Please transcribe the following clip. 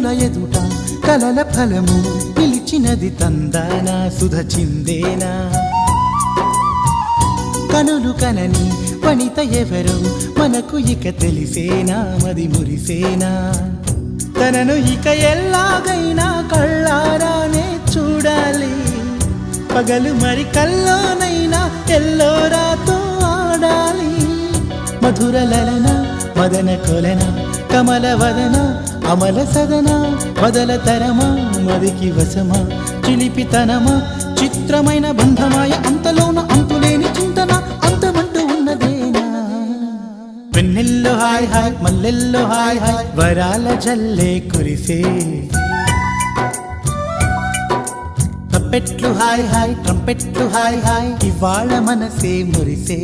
కనుల ఎదుట కలల ఫలము పిలిచినది తందానా సుధ చిందేనా కనులు కనని వనిత ఎవరు మనకు ఇక తెలిసేనా మది మురిసేనా తనను ఇక ఎల్లాగైనా కళ్ళారానే చూడాలి పగలు మరి కల్లోనైనా ఎల్లోరాతో ఆడాలి మధుర లలన మదన కొలన కమల వదన అమల సదన వదల తరమా మదికి వశమా చిలిపితనమా చిత్రమైన బంధమాయ అంతలోన అంతులేని చింతన అంతమంటూ ఉన్నదేనా వెన్నెల్లో హాయ్ హాయ్ మల్లెల్లో హాయ్ హాయ్ వరాల జల్లే కురిసే తప్పెట్లు హాయ్ హాయ్ ట్రంపెట్లు హాయ్ హాయ్ ఇవాళ మనసే మురిసే